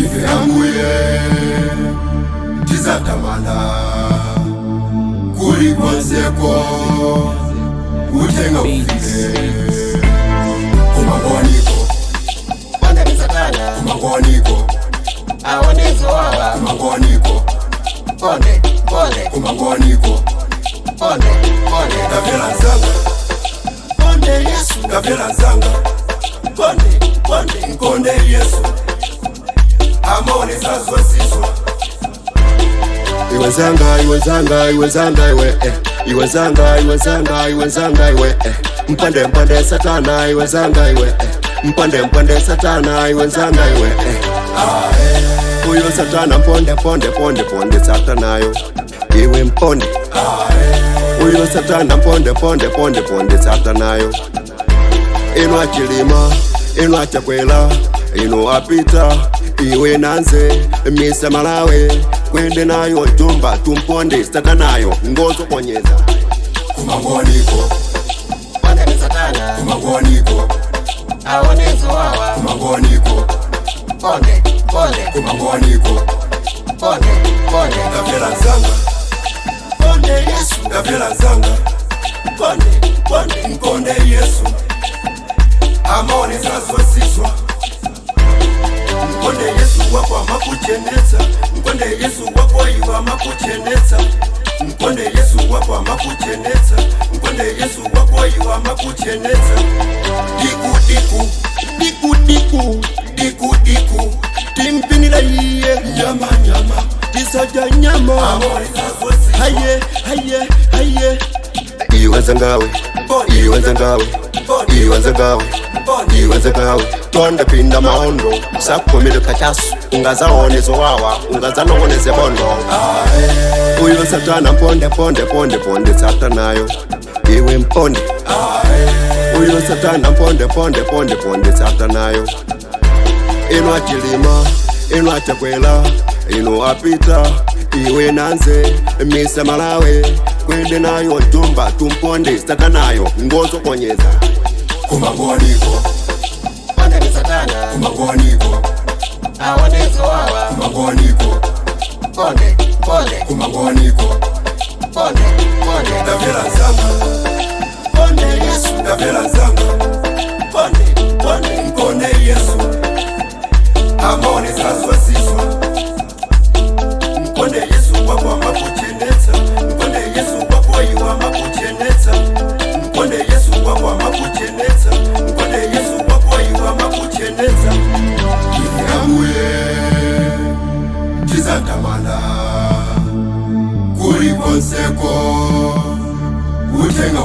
ife ambuye tizatamana kulikonzeko utenga ufike kumangoniko Pande satana kumangoniko aonezo wawa kumangoniko ponde ponde kumangoniko ponde ponde gavela nzanga ponde yesu gavela nzanga ponde ponde mponde yesu amone zazwesizwa iwe nzanga iwe nzanga iwe nzanga iwe iwe nzanga iwe nzanga iwe nzanga iwe mpande mpande satana iwe nzanga iwe mpande mpande satana iwe nzanga iwe uyo satana mponde ponde ponde ponde satanayo iwe mponde uyo satana mponde ponde ponde ponde satanayo ino achilima ino achakwela ino apita iwe nanze misa Malawi kwende nayo jumba tumponde satanayo ngozo konyeza kumangoniko Pande satana kumangoniko aonezo wawa kumangoniko ponde ponde kumangoniko ponde ponde gavela nzanga ponde yesu gavela nzanga ponde ponde mponde yesu amone zazwesizwa mponde yesu wako amakuchenetsa mponde yesu wako iwa amakuchenetsa mponde yesu wako amakuchenetsa mponde yesu wako iwa amakuchenetsa diku diku diku diku diku diku timpinila iye nyama nyama tisaja nyama amone zazwesizwa haye haye haye iwe nzangawe iwe nzangawe iwe nzangawe iwe nzangawe tonde pinda maondo sakomile kachasu ungazaonezo wawa ungazanongoneze bondo uyo satana mponde ponde ponde ponde satanayo iwe mponde uyo satana mponde ponde ponde ponde satanayo ino achilima ino achakwela ino apita iwe nanze misa Malawi kwende nayo jumba tumponde satanayo ngozo konyeza kumangoniko Pande satana kumangoniko aonezo wawa kumangoniko ponde ponde kumangoniko ponde ponde gavela nzanga ponde yesu gavela nzanga ponde ponde mponde yesu amone zazwesizwa mponde yesu wako amakuchenetsa mponde yesu wako iwa amakuchenetsa mponde yesu wako amakuchenetsa mponde yesu wako iwa amakuchenetsa ife ambuye tizatamana kulikonseko utenga